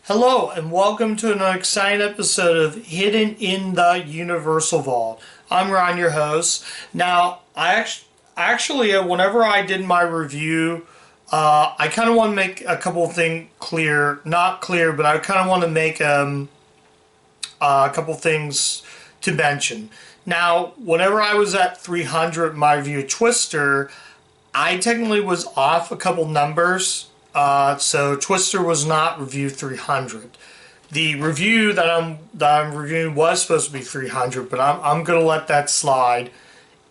Hello, and welcome to an exciting episode of Hidden in the Universal Vault. I'm Ron, your host. Now, whenever I did my review, I kind of want to make a couple of things clear. Not clear, but I kind of want to make a couple things to mention. Now, whenever I was at 300 in my review of Twister, I technically was off a couple numbers. So Twister was not review 300. The review that I'm reviewing was supposed to be 300, but I'm gonna let that slide.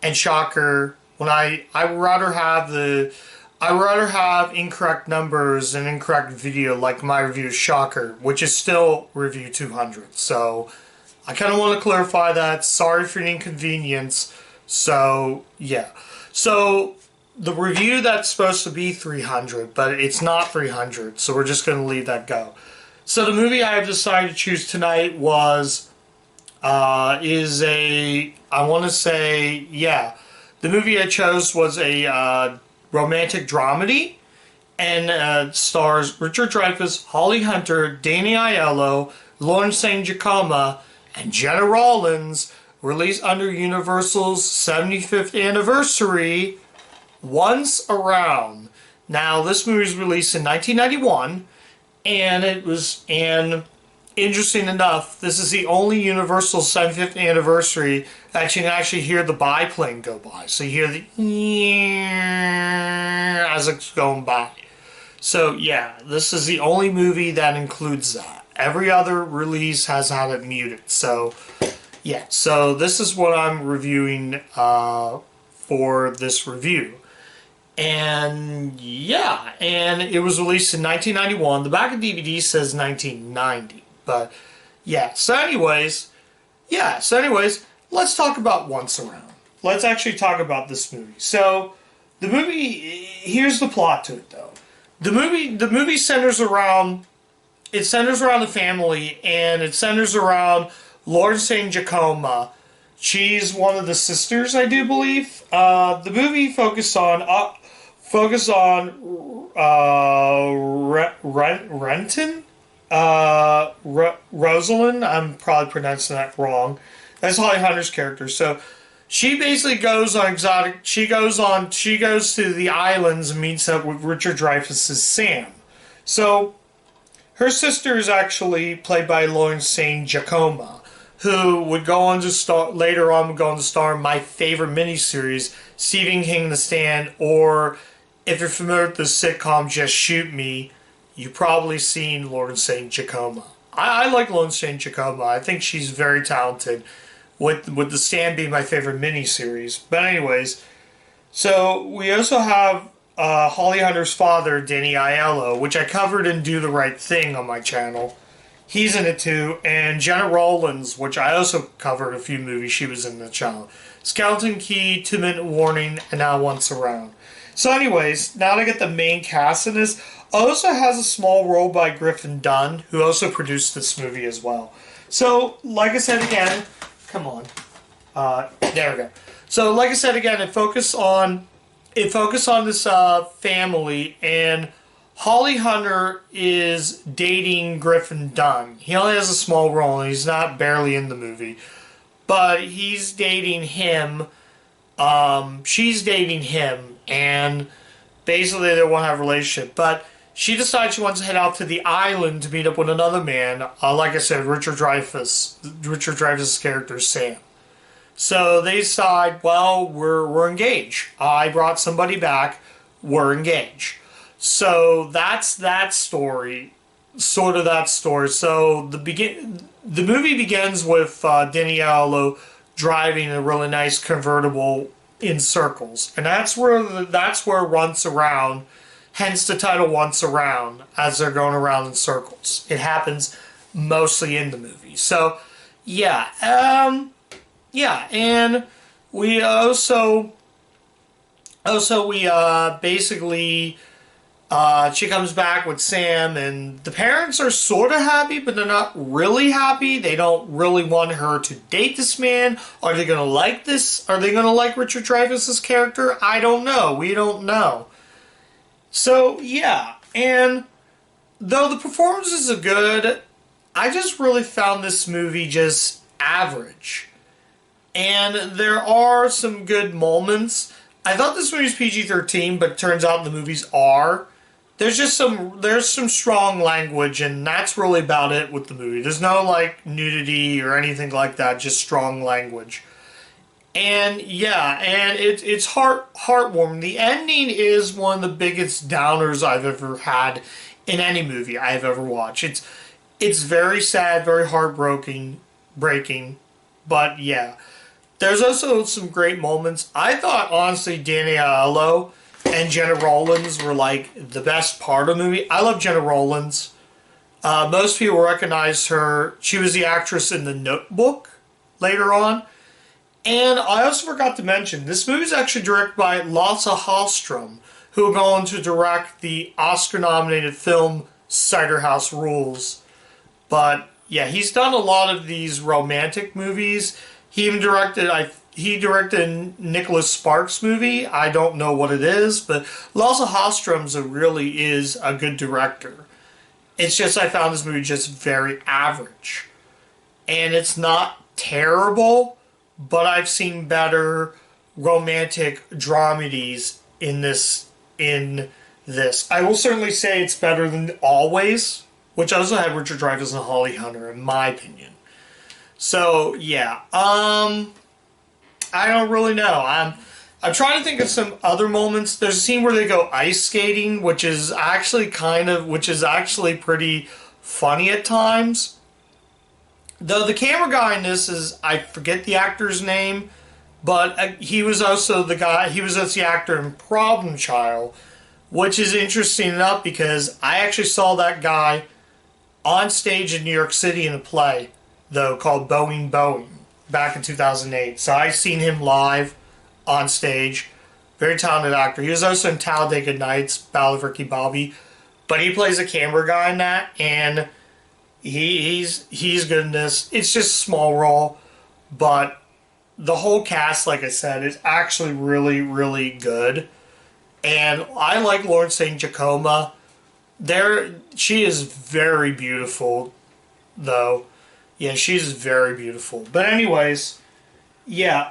And shocker, when I would rather have incorrect numbers and incorrect video like my review of Shocker, which is still review 200. So I kind of want to clarify that. Sorry for the inconvenience. So yeah. So the review that's supposed to be 300, but it's not 300, so we're just going to leave that go. So the movie I have decided to choose tonight the movie I chose was a romantic dramedy, and stars Richard Dreyfuss, Holly Hunter, Danny Aiello, Lauren St. Giacomo, and Jenna Rollins, released under Universal's 75th anniversary, Once Around. Now, this movie was released in 1991, and interesting enough, this is the only Universal 75th anniversary that you can actually hear the biplane go by. So you hear the as it's going by. So yeah, this is the only movie that includes that. Every other release has had it muted. So yeah, so this is what I'm reviewing for this review. And yeah, and it was released in 1991. The back of DVD says 1990. But yeah, so anyways, let's talk about Once Around. Let's actually talk about this movie. So the movie, here's the plot to it though. The movie centers around the family, and it centers around Lauren St. Giacomo. She's one of the sisters, I do believe. The movie focused on Renton? Rosalind? I'm probably pronouncing that wrong. That's Holly Hunter's character. So she basically goes on she goes to the islands and meets up with Richard Dreyfuss' Sam. So her sister is actually played by Lauren St. Giacomo, who would go on to star in my favorite miniseries, Stephen King The Stand, or if you're familiar with the sitcom Just Shoot Me, you've probably seen Lauren St. Giacomo. I like Lauren St. Giacomo. I think she's very talented, with The Stand being my favorite miniseries. But anyways, so we also have Holly Hunter's father, Danny Aiello, which I covered in Do the Right Thing on my channel. He's in it too. And Jenna Rollins, which I also covered a few movies she was in the channel. Skeleton Key, 2 Minute Warning, and now Once Around. So anyways, now to get the main cast in this, also has a small role by Griffin Dunn, who also produced this movie as well. So, like I said again, come on. There we go. So, like I said again, it focused on this family, and Holly Hunter is dating Griffin Dunn. He only has a small role, and he's not barely in the movie. But he's dating him. She's dating him. And basically they want to have a relationship. But she decides she wants to head out to the island to meet up with another man. Like I said, Richard Dreyfuss' character, Sam. So they decide, well, we're engaged. I brought somebody back. We're engaged. So that's that story. Sort of that story. So the movie begins with Danny Aiello driving a really nice convertible in circles, and that's where Once Around, hence the title Once Around, as they're going around in circles. It happens mostly in the movie. So yeah, and we basically she comes back with Sam, and the parents are sort of happy, but they're not really happy. They don't really want her to date this man. Are they going to like this? Are they going to like Richard Dreyfuss' character? I don't know. We don't know. So, yeah. And though the performances are good, I just really found this movie just average. And there are some good moments. I thought this movie was PG-13, but it turns out the movies are. There's some strong language, and that's really about it with the movie. There's no like nudity or anything like that, just strong language. And yeah, and it's heartwarming. The ending is one of the biggest downers I've ever had in any movie I've ever watched. It's very sad, very breaking, but yeah. There's also some great moments. I thought, honestly, Danny Aiello and Jenna Rollins were, like, the best part of the movie. I love Jenna Rollins. Most people recognize her. She was the actress in The Notebook later on. And I also forgot to mention, this movie is actually directed by Lasse Hallström, who will go on to direct the Oscar-nominated film Cider House Rules. But, yeah, he's done a lot of these romantic movies. He even directed a Nicholas Sparks movie. I don't know what it is, but Lasse Hallström really is a good director. It's just I found this movie just very average. And it's not terrible, but I've seen better romantic dramedies in this. I will certainly say it's better than Always, which also had Richard Dreyfuss and Holly Hunter, in my opinion. So, yeah. I don't really know. I'm trying to think of some other moments. There's a scene where they go ice skating, which is actually pretty funny at times. Though the camera guy in this is, I forget the actor's name, but he was also the actor in Problem Child, which is interesting enough because I actually saw that guy on stage in New York City in a play, though, called Boeing back in 2008. So I've seen him live on stage. Very talented actor. He was also in Talladega Nights, Ballad of Ricky Bobby, but he plays a camera guy in that, and he's good in this. It's just a small role, but the whole cast, like I said, is actually really, really good. And I like Lauren St. Giacomo. She is very beautiful, though. Yeah, she's very beautiful. But anyways, yeah,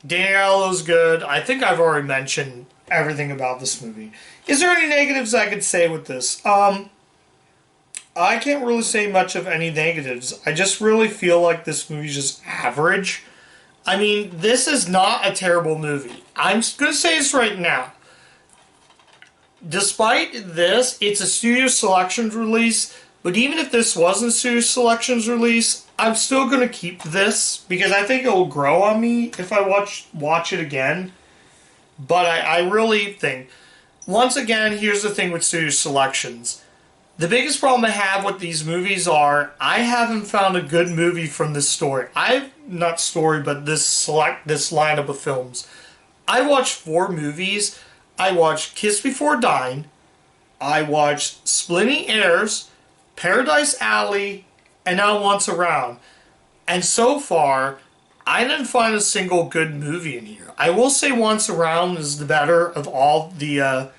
Danny Aiello's good. I think I've already mentioned everything about this movie. Is there any negatives I could say with this? I can't really say much of any negatives. I just really feel like this movie's just average. I mean, this is not a terrible movie. I'm going to say this right now. Despite this, it's a Studio Selections release. But even if this wasn't Studio Selections release, I'm still going to keep this because I think it will grow on me if I watch it again. But I really think, once again, here's the thing with Studio Selections. The biggest problem I have with these movies are I haven't found a good movie from this story. Not story, but this lineup of films. I watched 4 movies. I watched Kiss Before Dying. I watched Splitting Heirs, Paradise Alley, and now Once Around. And so far, I didn't find a single good movie in here. I will say Once Around is the better of all the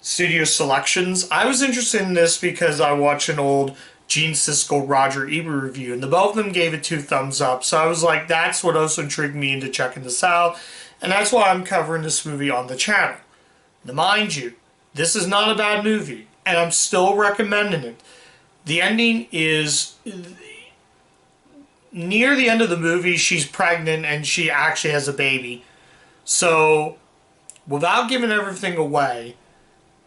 Studio Selections. I was interested in this because I watched an old Gene Siskel, Roger Ebert review, and both of them gave it 2 thumbs up. So I was like, that's what also intrigued me into checking this out. And that's why I'm covering this movie on the channel. Now, mind you, this is not a bad movie, and I'm still recommending it. The ending is, near the end of the movie, she's pregnant and she actually has a baby. So, without giving everything away,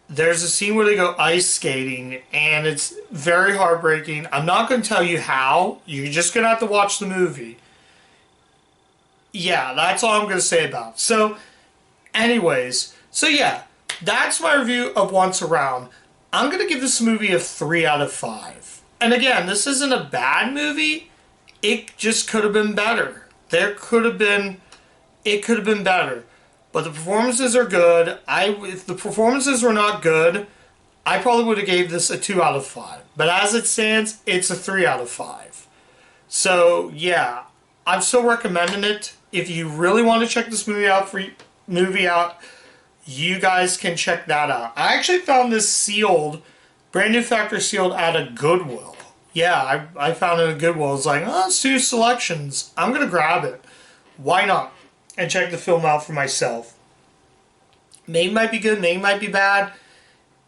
there's a scene where they go ice skating, and it's very heartbreaking. I'm not going to tell you how. You're just going to have to watch the movie. Yeah, that's all I'm going to say about it. So, anyways, so yeah, that's my review of Once Around. I'm going to give this movie a 3 out of 5. And again, this isn't a bad movie. It just could have been better. It could have been better. But the performances are good. If the performances were not good, I probably would have gave this a 2 out of 5. But as it stands, it's a 3 out of 5. So, yeah, I'm still recommending it. If you really want to check this movie out, you guys can check that out. I actually found this sealed Brand new factory sealed at a Goodwill. Yeah, I found it at Goodwill. It's like, oh, it's 2 selections. I'm going to grab it. Why not? And check the film out for myself. Maybe might be good, maybe might be bad.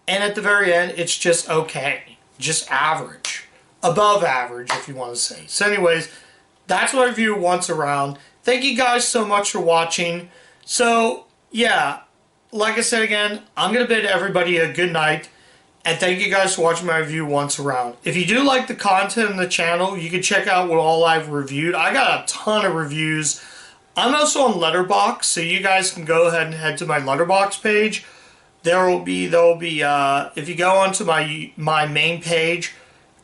And at the very end, it's just okay. Just average. Above average, if you want to say. So anyways, that's my review of Once Around. Thank you guys so much for watching. So, yeah, like I said again, I'm going to bid everybody a good night. And thank you guys for watching my review Once Around. If you do like the content on the channel, you can check out what all I've reviewed. I got a ton of reviews. I'm also on Letterboxd, so you guys can go ahead and head to my Letterboxd page. There'll be if you go onto my main page,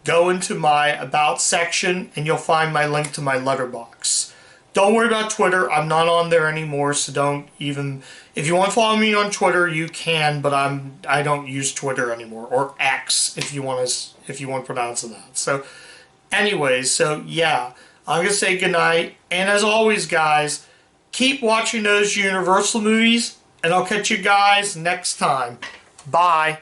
go into my About section, and you'll find my link to my Letterboxd. Don't worry about Twitter. I'm not on there anymore, so don't even... If you want to follow me on Twitter, you can, but I don't use Twitter anymore, or X, if you want to pronounce that. So, anyways, so yeah, I'm gonna say goodnight, and as always, guys, keep watching those Universal movies, and I'll catch you guys next time. Bye.